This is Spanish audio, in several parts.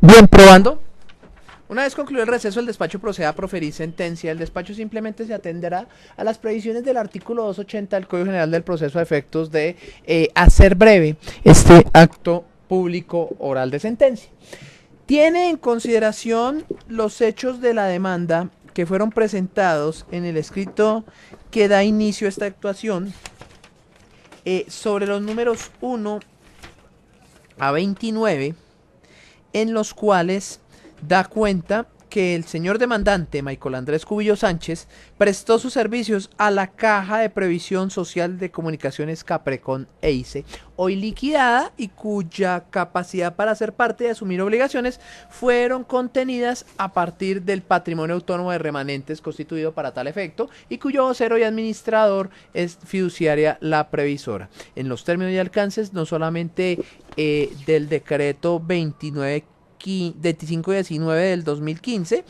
Bien, probando. Una vez concluido el receso, el despacho procede a proferir sentencia. El despacho simplemente se atenderá a las previsiones del artículo 280 del Código General del Proceso a efectos de hacer breve este acto público oral de sentencia. Tiene en consideración los hechos de la demanda que fueron presentados en el escrito que da inicio a esta actuación sobre los números 1 a 29, en los cuales da cuenta que el señor demandante, Michael Andrés Cubillo Sánchez, prestó sus servicios a la Caja de Previsión Social de Comunicaciones Caprecon EICE, hoy liquidada, y cuya capacidad para ser parte y asumir obligaciones fueron contenidas a partir del patrimonio autónomo de remanentes constituido para tal efecto, y cuyo vocero y administrador es fiduciaria la previsora, en los términos y alcances no solamente del decreto 2519 del 2015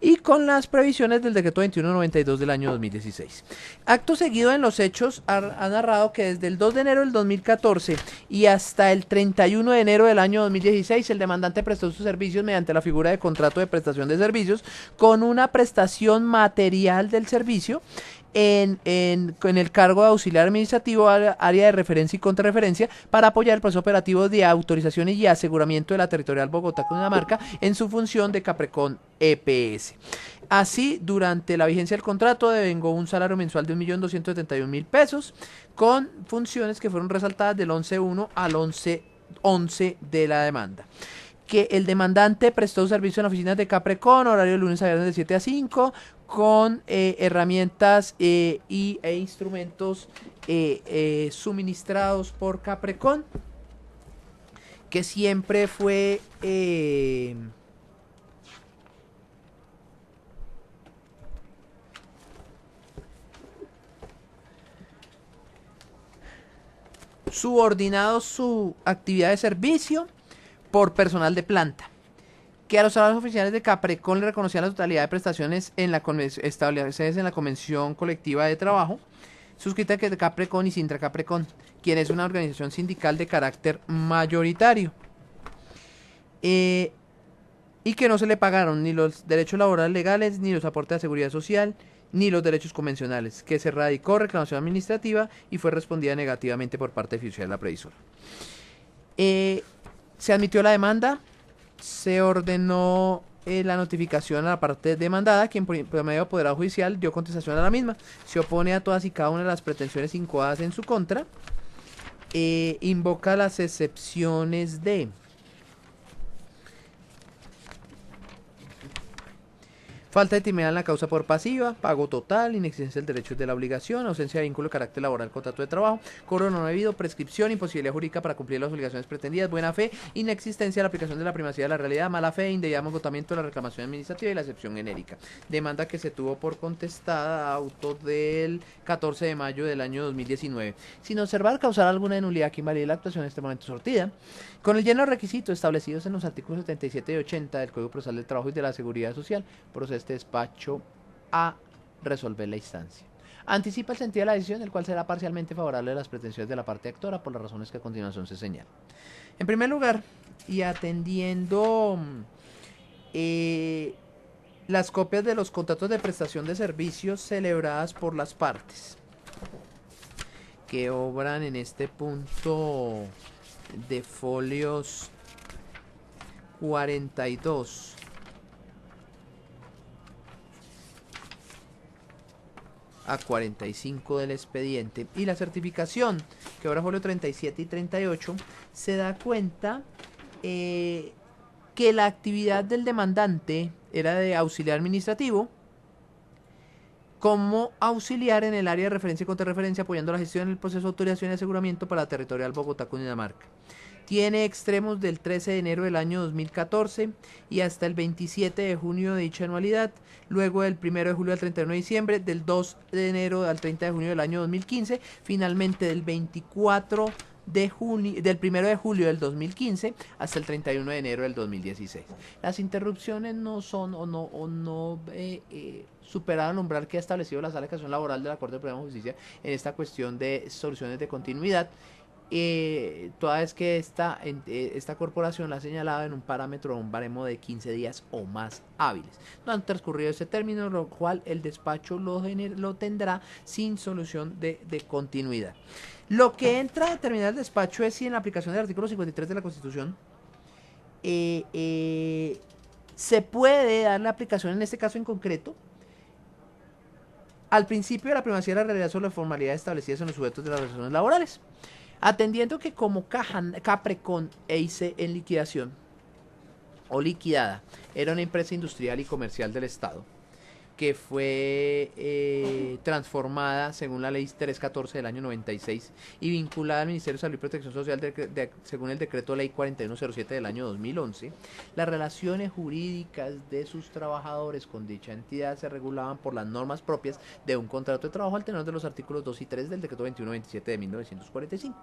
y con las previsiones del decreto 2192 del año 2016. Acto seguido, en los hechos ha narrado que desde el 2 de enero del 2014 y hasta el 31 de enero del año 2016 el demandante prestó sus servicios mediante la figura de contrato de prestación de servicios con una prestación material del servicio en el cargo de auxiliar administrativo, área de referencia y contrarreferencia, para apoyar el proceso operativo de autorización y aseguramiento de la territorial Bogotá, Cundinamarca, en su función de Caprecon EPS. Así, durante la vigencia del contrato devengó un salario mensual de 1.271.000 pesos, con funciones que fueron resaltadas del 11.1 al 11.11 de la demanda. Que el demandante prestó servicio en oficinas de Caprecon, horario de lunes a viernes de 7 a 5, con herramientas e instrumentos suministrados por Caprecon, que siempre fue subordinado su actividad de servicio por personal de planta, que a los trabajadores oficiales de Caprecon le reconocían la totalidad de prestaciones establecidas en la Convención Colectiva de Trabajo, suscrita de Caprecon y Sintra Caprecon, quien es una organización sindical de carácter mayoritario, y que no se le pagaron ni los derechos laborales legales, ni los aportes de seguridad social, ni los derechos convencionales, que se radicó reclamación administrativa y fue respondida negativamente por parte de fiduciaria de la previsora. Se admitió la demanda, se ordenó la notificación a la parte demandada, quien por medio de apoderado judicial dio contestación a la misma, se opone a todas y cada una de las pretensiones incoadas en su contra, invoca las excepciones de falta de timidez en la causa por pasiva, pago total, inexistencia del derecho de la obligación, ausencia de vínculo de carácter laboral, contrato de trabajo, cobro no debido, prescripción, imposibilidad jurídica para cumplir las obligaciones pretendidas, buena fe, inexistencia de la aplicación de la primacía de la realidad, mala fe, indebido agotamiento de la reclamación administrativa y la excepción genérica. Demanda que se tuvo por contestada, auto del 14 de mayo del año 2019. Sin observar causar alguna nulidad que invalide la actuación en este momento sortida, con el lleno de requisitos establecidos en los artículos 77 y 80 del Código Procesal del Trabajo y de la Seguridad Social, procede este despacho a resolver la instancia. Anticipa el sentido de la decisión, el cual será parcialmente favorable a las pretensiones de la parte actora por las razones que a continuación se señalan. En primer lugar, y atendiendo las copias de los contratos de prestación de servicios celebradas por las partes, que obran en este punto de folios 42 a 45 del expediente, y la certificación que ahora folio 37 y 38, se da cuenta que la actividad del demandante era de auxiliar administrativo, como auxiliar en el área de referencia y contrarreferencia, apoyando la gestión en el proceso de autorización y aseguramiento para la territorial Bogotá, Cundinamarca. Tiene extremos del 13 de enero del año 2014 y hasta el 27 de junio de dicha anualidad, luego del 1 de julio al 31 de diciembre, del 2 de enero al 30 de junio del año 2015, finalmente del 24 de junio, del 1 de julio del 2015 hasta el 31 de enero del 2016. Las interrupciones no son o no superaron el umbral que ha establecido la Sala de Casación Laboral de la Corte Suprema de Justicia en esta cuestión de soluciones de continuidad, toda vez que esta corporación la ha señalado en un parámetro o un baremo de 15 días o más hábiles. No han transcurrido ese término, lo cual el despacho lo tendrá sin solución de continuidad. Lo que entra a determinar el despacho es si en la aplicación del artículo 53 de la Constitución se puede dar la aplicación, en este caso en concreto, al principio de la primacía de la realidad sobre las formalidades establecidas en los sujetos de las relaciones laborales, atendiendo que como Caprecon EIC en liquidación o liquidada era una empresa industrial y comercial del Estado que fue transformada según la ley 314 del año 96 y vinculada al Ministerio de Salud y Protección Social según el decreto ley 4107 del año 2011, las relaciones jurídicas de sus trabajadores con dicha entidad se regulaban por las normas propias de un contrato de trabajo al tenor de los artículos 2 y 3 del decreto 2127 de 1945.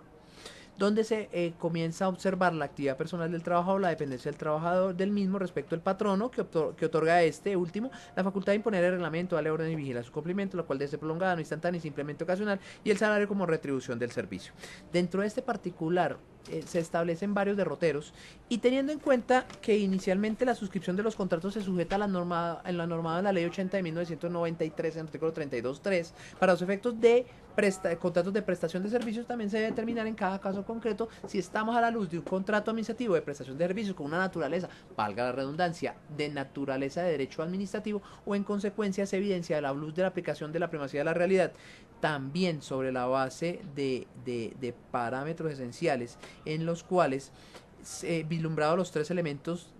Donde se comienza a observar la actividad personal del trabajador, la dependencia del trabajador del mismo respecto al patrono, que otorga a este último la facultad de imponer el reglamento, darle orden y vigilar su cumplimiento, lo cual debe ser prolongada, no instantánea y simplemente ocasional, y el salario como retribución del servicio. Dentro de este particular se establecen varios derroteros, y teniendo en cuenta que inicialmente la suscripción de los contratos se sujeta a la norma de la ley 80 de 1993 en el artículo 32.3, para los efectos de contratos de prestación de servicios también se debe determinar en cada caso concreto si estamos a la luz de un contrato administrativo de prestación de servicios con una naturaleza, valga la redundancia, de naturaleza de derecho administrativo, o en consecuencia se evidencia a la luz de la aplicación de la primacía de la realidad, también sobre la base de parámetros esenciales en los cuales, vislumbrados los tres elementos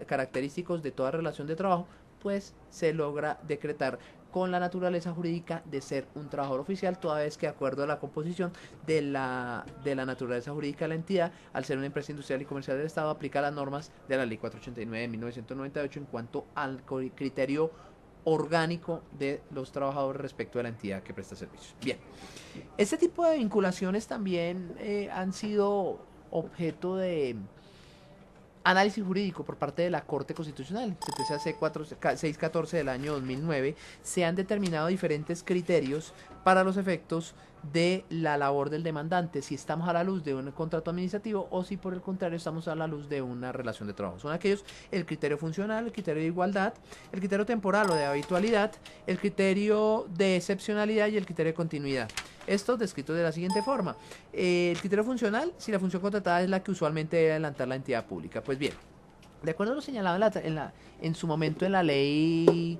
característicos de toda relación de trabajo, pues se logra decretar con la naturaleza jurídica de ser un trabajador oficial, toda vez que de acuerdo a la composición de la naturaleza jurídica de la entidad, al ser una empresa industrial y comercial del Estado, aplica las normas de la ley 489 de 1998 en cuanto al criterio orgánico de los trabajadores respecto a la entidad que presta servicios. Bien, este tipo de vinculaciones también han sido objeto de análisis jurídico por parte de la Corte Constitucional. Sentencia C614 del año 2009, se han determinado diferentes criterios para los efectos de la labor del demandante, si estamos a la luz de un contrato administrativo o si por el contrario estamos a la luz de una relación de trabajo. Son aquellos: el criterio funcional, el criterio de igualdad, el criterio temporal o de habitualidad, el criterio de excepcionalidad y el criterio de continuidad. Esto descrito de la siguiente forma: el criterio funcional, si la función contratada es la que usualmente debe adelantar la entidad pública. Pues bien, de acuerdo a lo señalado en su momento en la ley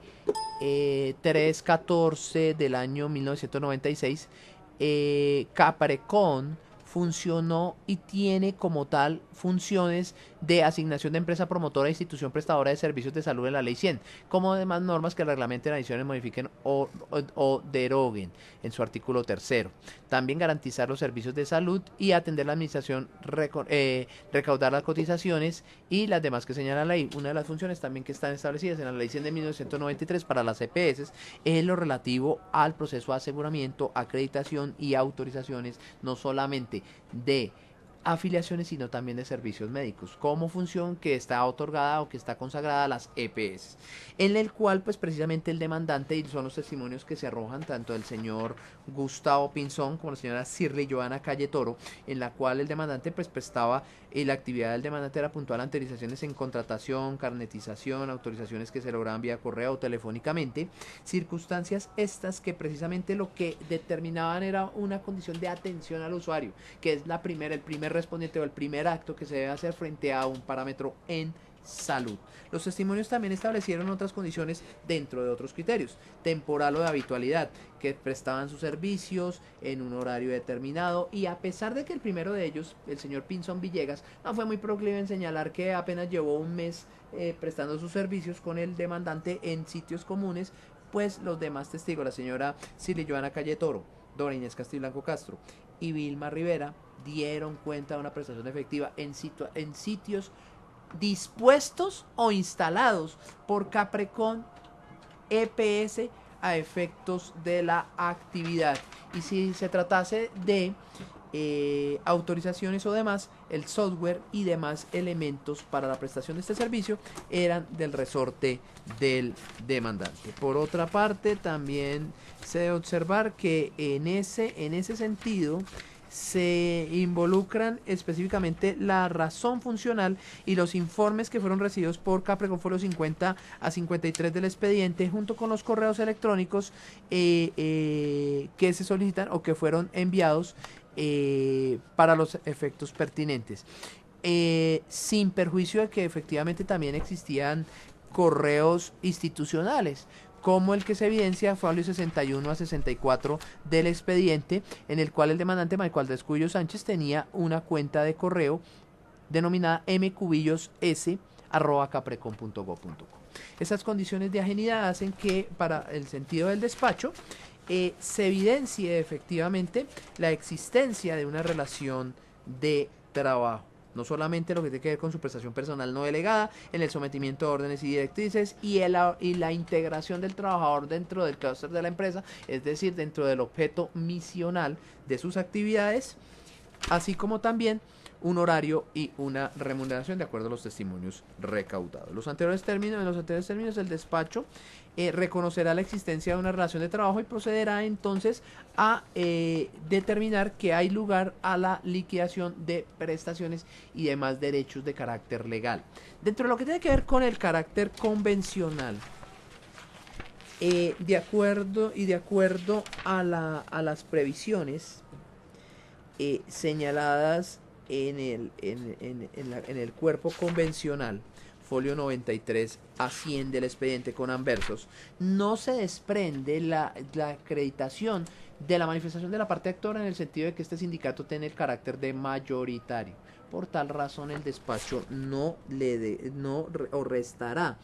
314 del año 1996, Caprecon funcionó y tiene como tal funciones de asignación de empresa promotora e institución prestadora de servicios de salud en la ley 100, como además normas que reglamenten, adiciones, modifiquen o deroguen en su artículo 3. También garantizar los servicios de salud y atender la administración, recaudar las cotizaciones y las demás que señala la ley. Una de las funciones también que están establecidas en la ley 100 de 1993 para las EPS es lo relativo al proceso de aseguramiento, acreditación y autorizaciones, no solamente de afiliaciones, sino también de servicios médicos, como función que está otorgada o que está consagrada a las EPS, en el cual pues precisamente el demandante, y son los testimonios que se arrojan tanto del señor Gustavo Pinzón como la señora Shirley Joana Calle Toro, en la cual el demandante pues prestaba, la actividad del demandante era puntual a anteriorizaciones en contratación, carnetización, autorizaciones que se lograban vía correo o telefónicamente, circunstancias estas que precisamente lo que determinaban era una condición de atención al usuario, que es el primer respondiente o el primer acto que se debe hacer frente a un parámetro en salud. Los testimonios también establecieron otras condiciones dentro de otros criterios: temporal o de habitualidad, que prestaban sus servicios en un horario determinado, y a pesar de que el primero de ellos, el señor Pinzón Villegas, no fue muy proclive en señalar que apenas llevó un mes prestando sus servicios con el demandante en sitios comunes, pues los demás testigos, la señora Shirley Joana Calle Toro, Dora Inés Castiblanco Castro y Vilma Rivera, dieron cuenta de una prestación efectiva en sitios dispuestos o instalados por Caprecon EPS a efectos de la actividad. Y si se tratase de autorizaciones o demás, el software y demás elementos para la prestación de este servicio eran del resorte del demandante. Por otra parte, también se debe observar que en ese sentido se involucran específicamente la razón funcional y los informes que fueron recibidos por Capre con folio 50 a 53 del expediente, junto con los correos electrónicos que se solicitan o que fueron enviados para los efectos pertinentes. Sin perjuicio de que efectivamente también existían correos institucionales, como el que se evidencia folio 61 a 64 del expediente, en el cual el demandante Michael Descuyo Sánchez tenía una cuenta de correo denominada mcubillos@caprecom.go.co. Esas condiciones de ajenidad hacen que, para el sentido del despacho, se evidencie efectivamente la existencia de una relación de trabajo. No solamente lo que tiene que ver con su prestación personal no delegada, en el sometimiento de órdenes y directrices y la integración del trabajador dentro del clúster de la empresa, es decir, dentro del objeto misional de sus actividades, así como también un horario y una remuneración de acuerdo a los testimonios recaudados. En los anteriores términos, el despacho reconocerá la existencia de una relación de trabajo y procederá entonces a determinar que hay lugar a la liquidación de prestaciones y demás derechos de carácter legal. Dentro de lo que tiene que ver con el carácter convencional, de acuerdo a las previsiones señaladas en el cuerpo convencional, folio 93 a 100 del expediente con anversos, no se desprende la acreditación de la manifestación de la parte actora, en el sentido de que este sindicato tiene el carácter de mayoritario. Por tal razón, el despacho no restará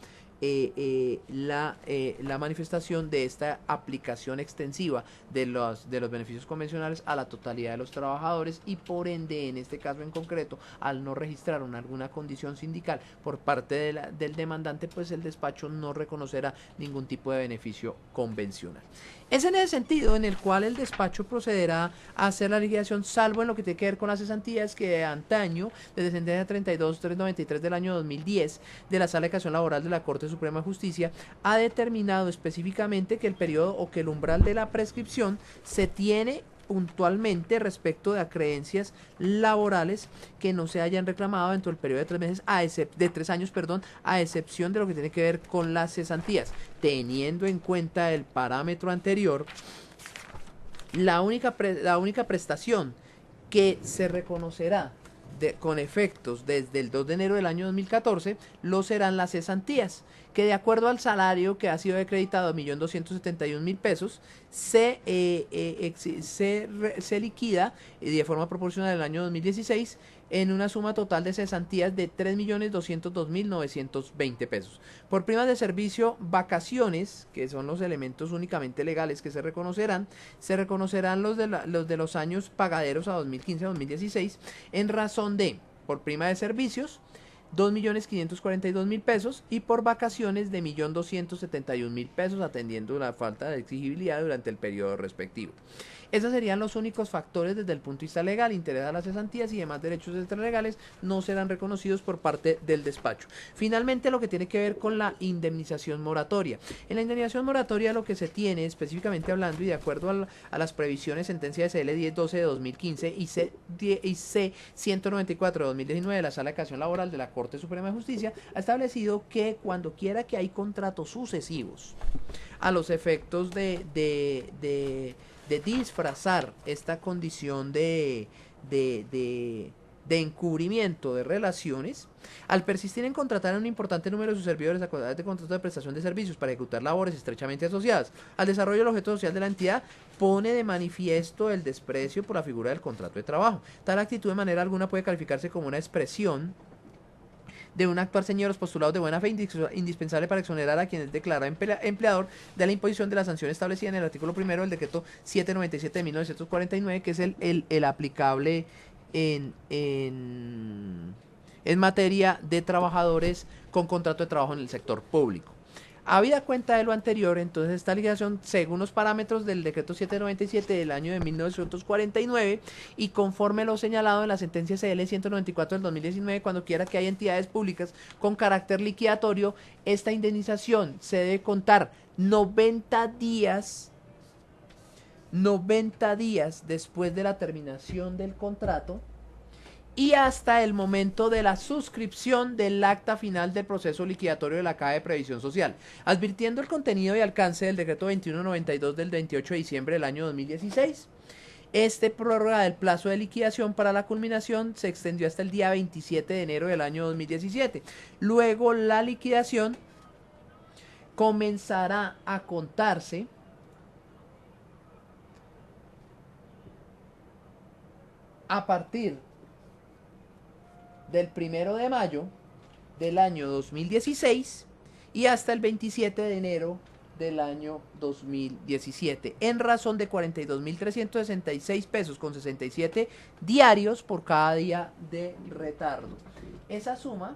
la manifestación de esta aplicación extensiva de los beneficios convencionales a la totalidad de los trabajadores, y por ende, en este caso en concreto, al no registrar alguna condición sindical por parte del demandante, pues el despacho no reconocerá ningún tipo de beneficio convencional. Es en ese sentido en el cual el despacho procederá a hacer la liquidación, salvo en lo que tiene que ver con las cesantías, que de antaño, desde sentencia 32393 del año 2010 de la Sala de Casación Laboral de la Corte Suprema de Justicia, ha determinado específicamente que el periodo o que el umbral de la prescripción se tiene puntualmente respecto de acreencias laborales que no se hayan reclamado dentro del periodo de 3 meses, de 3 años, a excepción de lo que tiene que ver con las cesantías. Teniendo en cuenta el parámetro anterior, la única prestación que se reconocerá con efectos desde el 2 de enero del año 2014 lo serán las cesantías, que de acuerdo al salario que ha sido acreditado 1.271.000 pesos, se liquida de forma proporcional en el año 2016 en una suma total de cesantías de 3.202.920 pesos. Por primas de servicio, vacaciones, que son los elementos únicamente legales que se reconocerán los de los años pagaderos a 2015 a 2016, en razón de, por prima de servicios, 2.542.000 pesos, y por vacaciones de 1.271.000 pesos, atendiendo la falta de exigibilidad durante el periodo respectivo. Esos serían los únicos factores desde el punto de vista legal. Interés a las cesantías y demás derechos extralegales no serán reconocidos por parte del despacho. Finalmente, lo que tiene que ver con la indemnización moratoria. En la indemnización moratoria, lo que se tiene, específicamente hablando y de acuerdo a las previsiones sentencia de CL 1012 de 2015 y C 194 de 2019 de la Sala de Casación Laboral de la Corte Suprema de Justicia, ha establecido que cuando quiera que hay contratos sucesivos a los efectos de disfrazar esta condición de encubrimiento de relaciones, al persistir en contratar a un importante número de sus servidores a través de contratos de prestación de servicios para ejecutar labores estrechamente asociadas al desarrollo del objeto social de la entidad, pone de manifiesto el desprecio por la figura del contrato de trabajo. Tal actitud de manera alguna puede calificarse como una expresión de un actuar ceñido a los postulados de buena fe, indispensable para exonerar a quien es declarado empleador de la imposición de la sanción establecida en el artículo primero del decreto 797 de 1949, que es el aplicable en materia de trabajadores con contrato de trabajo en el sector público. Habida cuenta de lo anterior, entonces esta liquidación, según los parámetros del decreto 797 del año de 1949 y conforme lo señalado en la sentencia CL 194 del 2019, cuando quiera que haya entidades públicas con carácter liquidatorio, esta indemnización se debe contar 90 días 90 días después de la terminación del contrato y hasta el momento de la suscripción del acta final del proceso liquidatorio de la Caja de Previsión Social, advirtiendo el contenido y alcance del decreto 2192 del 28 de diciembre del año 2016. Este prórroga del plazo de liquidación para la culminación se extendió hasta el día 27 de enero del año 2017. Luego la liquidación comenzará a contarse a partir del 1 de mayo del año 2016 y hasta el 27 de enero del año 2017, en razón de 42.366 pesos con 67 diarios por cada día de retardo. Esa suma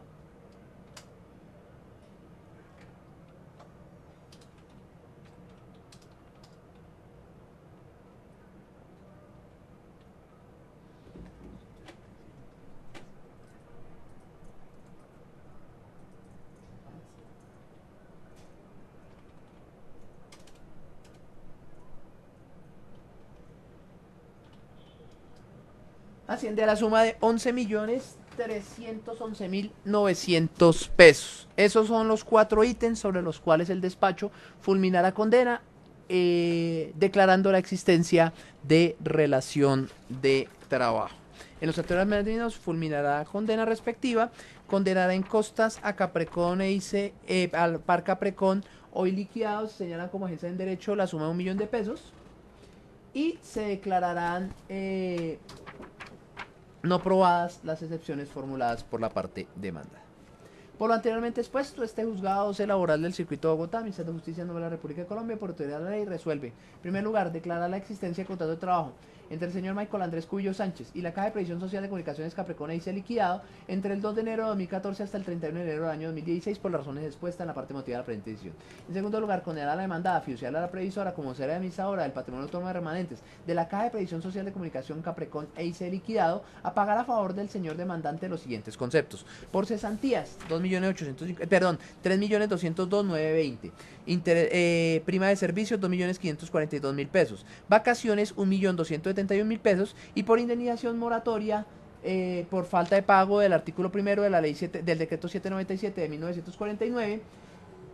asciende a la suma de 11.311.900 pesos. Esos son los 4 ítems sobre los cuales el despacho fulminará condena, declarando la existencia de relación de trabajo. En los anteriores términos fulminará condena respectiva, condenará en costas a Caprecon al Par Caprecon hoy liquidados, señalan como agencia en derecho la suma de 1 millón de pesos y se declararán no probadas las excepciones formuladas por la parte demandada. Por lo anteriormente expuesto, este juzgado laboral del Circuito de Bogotá, Ministerio de Justicia de la República de Colombia, por autoridad de la ley, resuelve. En primer lugar, declarar la existencia de contrato de trabajo entre el señor Michael Andrés Cubillo Sánchez y la Caja de Previsión Social de Comunicaciones Caprecon y liquidado entre el 2 de enero de 2014 hasta el 31 de enero del año 2016 por las razones expuestas en la parte motivada de la presente decisión. En segundo lugar, condenar a la demandada, fiduciaria a la previsora como ser administradora del patrimonio autónomo de remanentes de la Caja de Previsión Social de Comunicación Caprecon liquidado a pagar a favor del señor demandante los siguientes conceptos: por cesantías, 3.202.920, prima de servicios, 2.542.000 pesos, vacaciones, 1.271.000 pesos, y por indemnización moratoria por falta de pago del artículo primero de la ley del decreto 797 de 1949,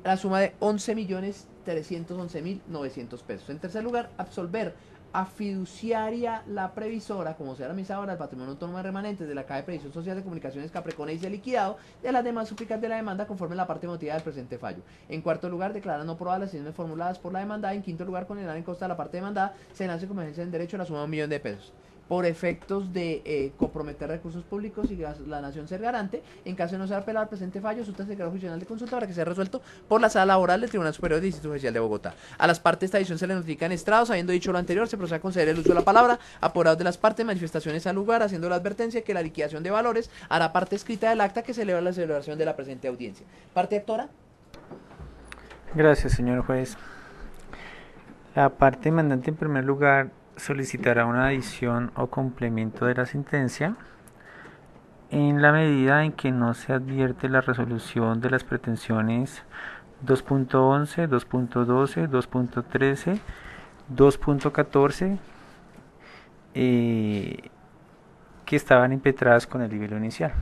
la suma de 11.311.900 pesos. En tercer lugar, absolver a fiduciaria la previsora, como sea la administradora del patrimonio autónomo de remanentes de la Caja de Previsión Social de Comunicaciones Caprecon liquidado de las demás súplicas de la demanda conforme a la parte motivada del presente fallo. En cuarto lugar, declarar no probadas las decisiones formuladas por la demandada. En quinto lugar, condenar en costa de la parte demandada, se nace como agencia en derecho la suma de 1 millón de pesos por efectos de comprometer recursos públicos y la nación ser garante. En caso de no ser apelado al presente fallo, resulta secretario judicial de consulta para que sea resuelto por la Sala Laboral del Tribunal Superior de Distrito Judicial de Bogotá. A las partes de esta edición se le notifican estrados. Habiendo dicho lo anterior, se procede a conceder el uso de la palabra, apoderados de las partes, manifestaciones al lugar, haciendo la advertencia que la liquidación de valores hará parte escrita del acta que celebra la celebración de la presente audiencia. Parte actora. Gracias, señor juez. La parte demandante, en primer lugar, solicitará una adición o complemento de la sentencia en la medida en que no se advierte la resolución de las pretensiones 2.11, 2.12, 2.13, 2.14 que estaban impetradas con el libelo inicial.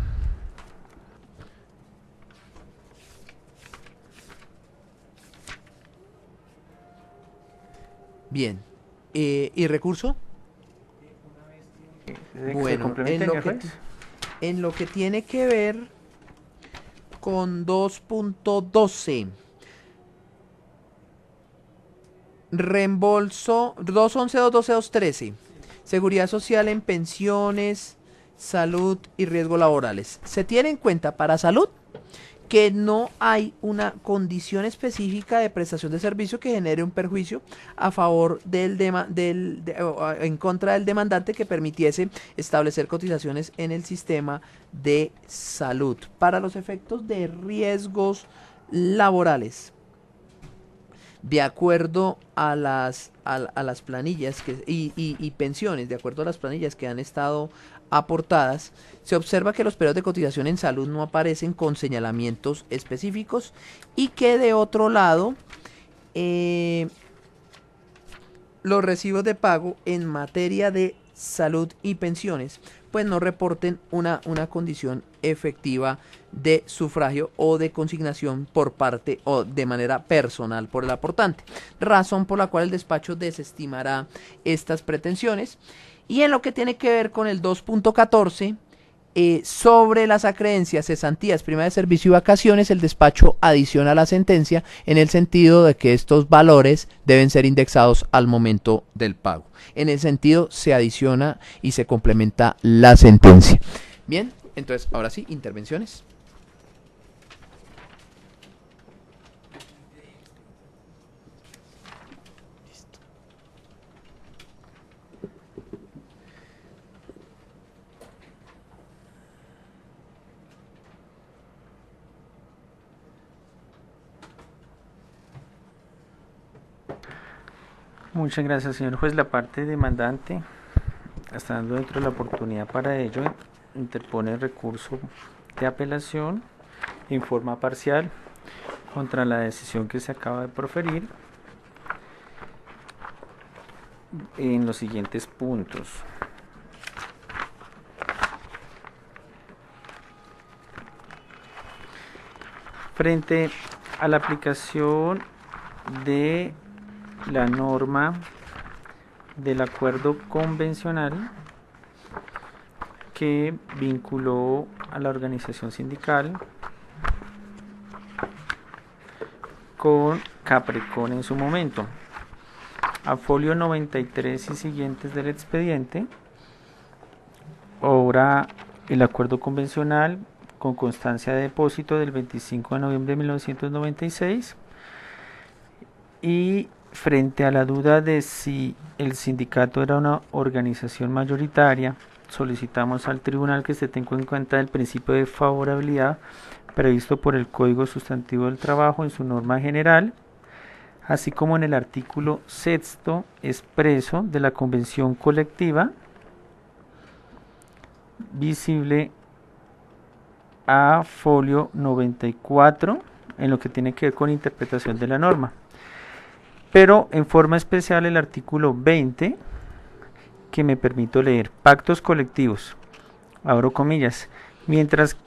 Bien. ¿Y recurso? Bueno, en lo que tiene que ver con 2.12, reembolso 211, 212, 213, seguridad social en pensiones, salud y riesgos laborales. Se tiene en cuenta para salud que no hay una condición específica de prestación de servicio que genere un perjuicio a favor en contra del demandante que permitiese establecer cotizaciones en el sistema de salud. Para los efectos de riesgos laborales, de acuerdo a las planillas y pensiones, de acuerdo a las planillas que han estado aportadas, se observa que los periodos de cotización en salud no aparecen con señalamientos específicos y que de otro lado los recibos de pago en materia de salud y pensiones, pues no reporten una condición efectiva de sufragio o de consignación por parte o de manera personal por el aportante, razón por la cual el despacho desestimará estas pretensiones. Y en lo que tiene que ver con el 2.14, sobre las acreencias, cesantías, prima de servicio y vacaciones, el despacho adiciona la sentencia en el sentido de que estos valores deben ser indexados al momento del pago. En ese sentido se adiciona y se complementa la sentencia. Bien, entonces ahora sí, intervenciones. Muchas gracias, señor juez. La parte demandante, estando dentro de la oportunidad para ello, interpone recurso de apelación en forma parcial contra la decisión que se acaba de proferir en los siguientes puntos. Frente a la aplicación de la norma del acuerdo convencional que vinculó a la organización sindical con Caprecon en su momento, a folio 93 y siguientes del expediente, obra el acuerdo convencional con constancia de depósito del 25 de noviembre de 1996, y frente a la duda de si el sindicato era una organización mayoritaria, solicitamos al tribunal que se tenga en cuenta el principio de favorabilidad previsto por el Código Sustantivo del Trabajo en su norma general, así como en el artículo 6º expreso de la convención colectiva, visible a folio 94, en lo que tiene que ver con interpretación de la norma. Pero en forma especial el artículo 20, que me permito leer: pactos colectivos, abro comillas, mientras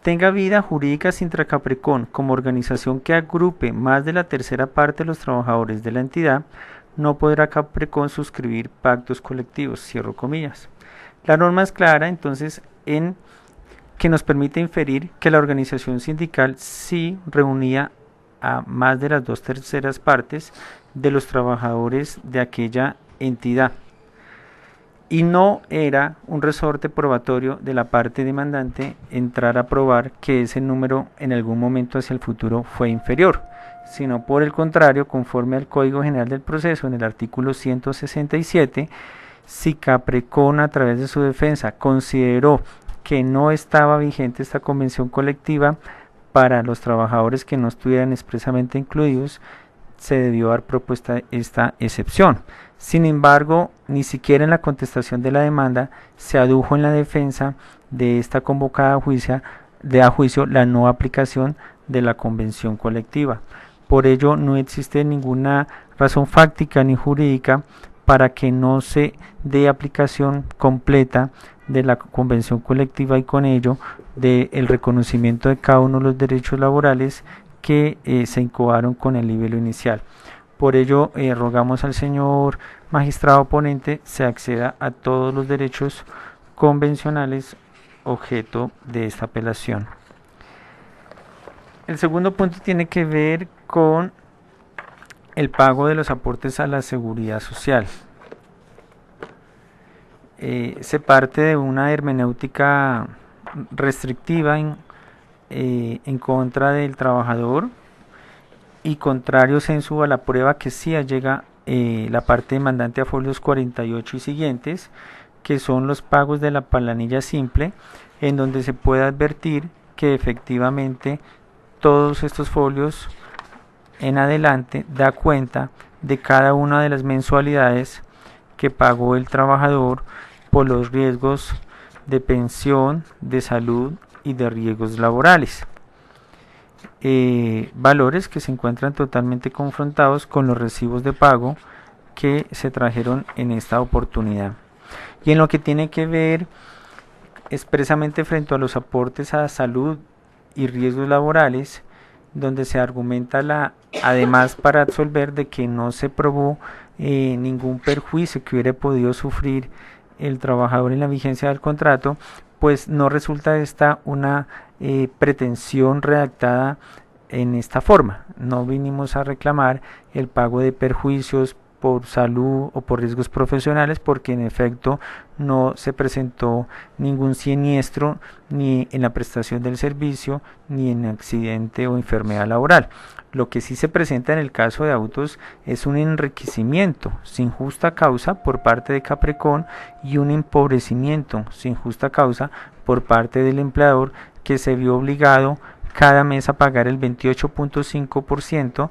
tenga vida jurídica Sintracaprecon como organización que agrupe más de la tercera parte de los trabajadores de la entidad, no podrá Caprecon suscribir pactos colectivos, cierro comillas. La norma es clara entonces en que nos permite inferir que la organización sindical sí reunía a más de las 2/3 partes de los trabajadores de aquella entidad, y no era un resorte probatorio de la parte demandante entrar a probar que ese número en algún momento hacia el futuro fue inferior, sino por el contrario, conforme al Código General del Proceso, en el artículo 167, si Caprecon, a través de su defensa, consideró que no estaba vigente esta convención colectiva para los trabajadores que no estuvieran expresamente incluidos, se debió dar propuesta esta excepción. Sin embargo, ni siquiera en la contestación de la demanda se adujo en la defensa de esta convocada a juicio la no aplicación de la convención colectiva. Por ello, no existe ninguna razón fáctica ni jurídica para que no se dé aplicación completa de la convención colectiva y con ello del reconocimiento de cada uno de los derechos laborales que se incoaron con el nivel inicial. Por ello, rogamos al señor magistrado ponente se acceda a todos los derechos convencionales objeto de esta apelación. El segundo punto tiene que ver con el pago de los aportes a la seguridad social. Se parte de una hermenéutica restrictiva en contra del trabajador y contrario censo a la prueba que sí allega la parte demandante a folios 48 y siguientes, que son los pagos de la planilla simple, en donde se puede advertir que efectivamente todos estos folios en adelante da cuenta de cada una de las mensualidades que pagó el trabajador por los riesgos de pensión, de salud y de riesgos laborales. Valores que se encuentran totalmente confrontados con los recibos de pago que se trajeron en esta oportunidad. Y en lo que tiene que ver expresamente frente a los aportes a salud y riesgos laborales, donde se argumenta además para absolver de que no se probó ningún perjuicio que hubiera podido sufrir el trabajador en la vigencia del contrato, pues no resulta esta una pretensión redactada en esta forma. No vinimos a reclamar el pago de perjuicios por salud o por riesgos profesionales, porque en efecto no se presentó ningún siniestro ni en la prestación del servicio ni en accidente o enfermedad laboral. Lo que sí se presenta en el caso de autos es un enriquecimiento sin justa causa por parte de Caprecon y un empobrecimiento sin justa causa por parte del empleador, que se vio obligado cada mes a pagar el 28.5%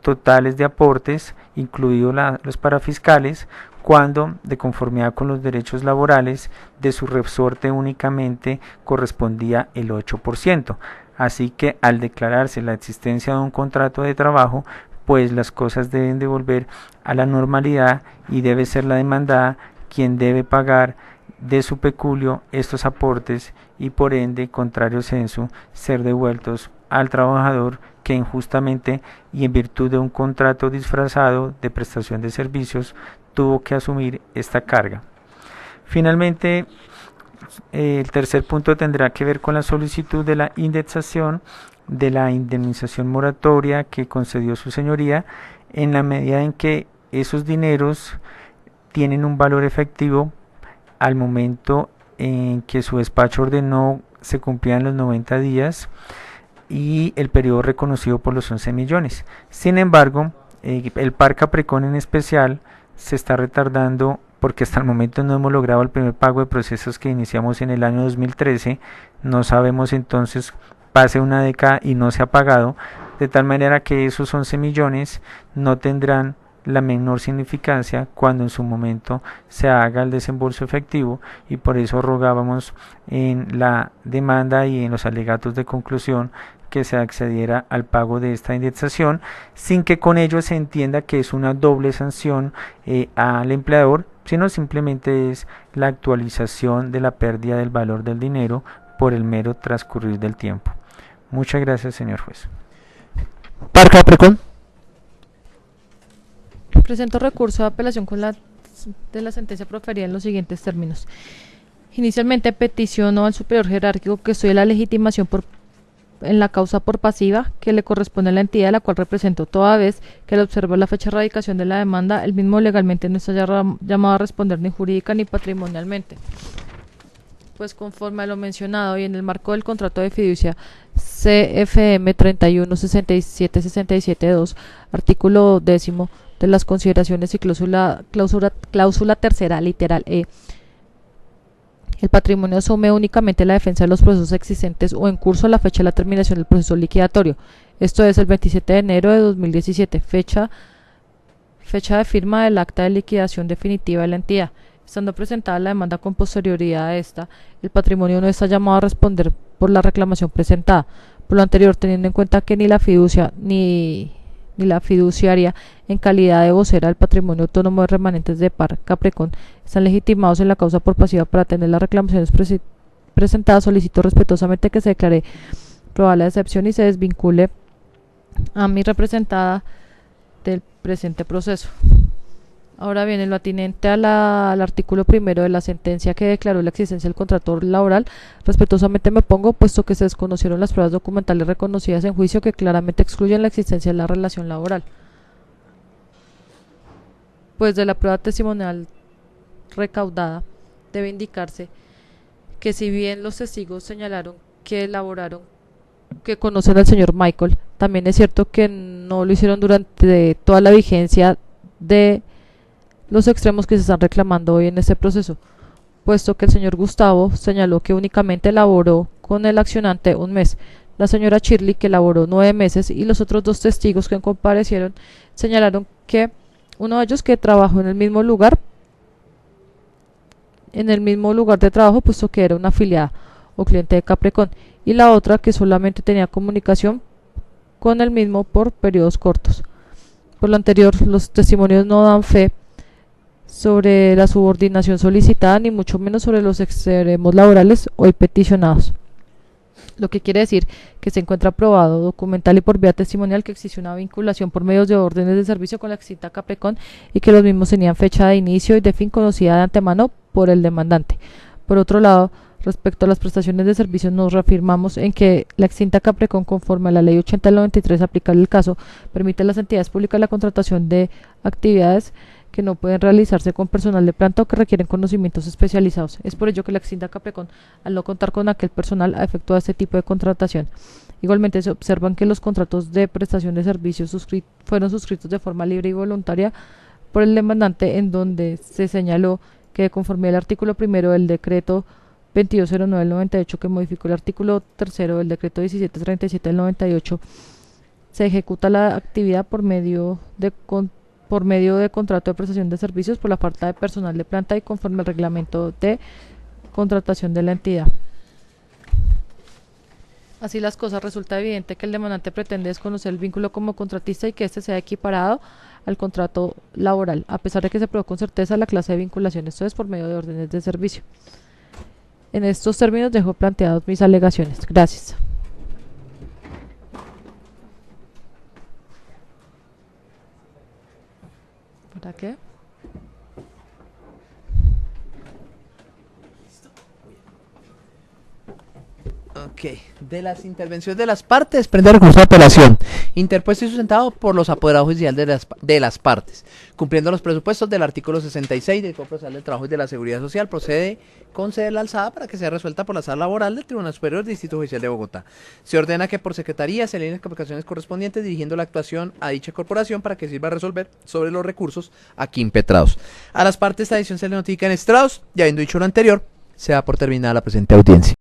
totales de aportes, incluidos los parafiscales, cuando, de conformidad con los derechos laborales, de su resorte únicamente correspondía el 8%. Así que al declararse la existencia de un contrato de trabajo, pues las cosas deben de volver a la normalidad y debe ser la demandada quien debe pagar de su peculio estos aportes y por ende, contrario censo, ser devueltos al trabajador que injustamente y en virtud de un contrato disfrazado de prestación de servicios tuvo que asumir esta carga. Finalmente, el tercer punto tendrá que ver con la solicitud de la indexación de la indemnización moratoria que concedió su señoría, en la medida en que esos dineros tienen un valor efectivo al momento en que su despacho ordenó se cumplían los 90 días y el periodo reconocido por los 11 millones. Sin embargo, el par Caprecon en especial se está retardando porque hasta el momento no hemos logrado el primer pago de procesos que iniciamos en el año 2013. No sabemos entonces, pase una década y no se ha pagado, de tal manera que esos 11 millones no tendrán la menor significancia cuando en su momento se haga el desembolso efectivo, y por eso rogábamos en la demanda y en los alegatos de conclusión que se accediera al pago de esta indexación, sin que con ello se entienda que es una doble sanción al empleador, sino simplemente es la actualización de la pérdida del valor del dinero por el mero transcurrir del tiempo. Muchas gracias, señor juez. Par Caprecon. Presento recurso de apelación de la sentencia proferida en los siguientes términos. Inicialmente peticiono al superior jerárquico que estoy la legitimación en la causa por pasiva que le corresponde a la entidad a la cual represento, toda vez que al observar la fecha de erradicación de la demanda, el mismo legalmente no está llamado a responder ni jurídica ni patrimonialmente. Pues conforme a lo mencionado y en el marco del contrato de fiducia CFM 316767-2, artículo 10 de las consideraciones y cláusula tercera, literal E, el patrimonio asume únicamente la defensa de los procesos existentes o en curso a la fecha de la terminación del proceso liquidatorio. Esto es el 27 de enero de 2017, fecha de firma del acta de liquidación definitiva de la entidad. Estando presentada la demanda con posterioridad a esta, el patrimonio no está llamado a responder por la reclamación presentada. Por lo anterior, teniendo en cuenta que ni la fiducia ni la fiduciaria, en calidad de vocera del patrimonio autónomo de remanentes de par Caprecon, están legitimados en la causa por pasiva para atender las reclamaciones presentadas, solicito respetuosamente que se declare probable la excepción y se desvincule a mi representada del presente proceso. Ahora bien, en lo atinente al artículo primero de la sentencia que declaró la existencia del contrato laboral, respetuosamente me opongo, puesto que se desconocieron las pruebas documentales reconocidas en juicio que claramente excluyen la existencia de la relación laboral. Pues de la prueba testimonial recaudada, debe indicarse que si bien los testigos señalaron que conocen al señor Michael, también es cierto que no lo hicieron durante toda la vigencia de los extremos que se están reclamando hoy en este proceso, puesto que el señor Gustavo señaló que únicamente laboró con el accionante un mes, la señora Shirley que laboró 9 meses y los otros 2 testigos que comparecieron señalaron que uno de ellos que trabajó en el mismo lugar de trabajo, puesto que era una afiliada o cliente de Caprecon, y la otra que solamente tenía comunicación con el mismo por periodos cortos. Por lo anterior, los testimonios no dan fe sobre la subordinación solicitada, ni mucho menos sobre los extremos laborales hoy peticionados. Lo que quiere decir que se encuentra probado documental y por vía testimonial que existe una vinculación por medios de órdenes de servicio con la extinta Caprecon y que los mismos tenían fecha de inicio y de fin conocida de antemano por el demandante. Por otro lado, respecto a las prestaciones de servicios, nos reafirmamos en que la extinta Caprecon, conforme a la Ley 80 del 93 aplicable al caso, permite a las entidades públicas la contratación de actividades que no pueden realizarse con personal de planta o que requieren conocimientos especializados. Es por ello que la extinta Caprecon, al no contar con aquel personal, ha efectuado este tipo de contratación. Igualmente se observan que los contratos de prestación de servicios fueron suscritos de forma libre y voluntaria por el demandante, en donde se señaló que de conformidad al artículo primero del decreto 2209 del 98, que modificó el artículo tercero del decreto 1737 del 98, se ejecuta la actividad por medio de contrato de prestación de servicios por la falta de personal de planta y conforme al reglamento de contratación de la entidad. Así las cosas, resulta evidente que el demandante pretende desconocer el vínculo como contratista y que éste sea equiparado al contrato laboral, a pesar de que se probó con certeza la clase de vinculación, esto es por medio de órdenes de servicio. En estos términos dejo planteadas mis alegaciones. Gracias. ¿Para qué? Ok, de las intervenciones de las partes, prende recurso de apelación, interpuesto y sustentado por los apoderados judiciales de las partes, cumpliendo los presupuestos del artículo 66 del Código Procesal del Trabajo y de la Seguridad Social, procede conceder la alzada para que sea resuelta por la Sala Laboral del Tribunal Superior del Distrito Judicial de Bogotá. Se ordena que por secretaría se leen las aplicaciones correspondientes dirigiendo la actuación a dicha corporación para que sirva a resolver sobre los recursos aquí impetrados. A las partes esta decisión se le notifica en estrados y habiendo dicho lo anterior, se da por terminada la presente audiencia.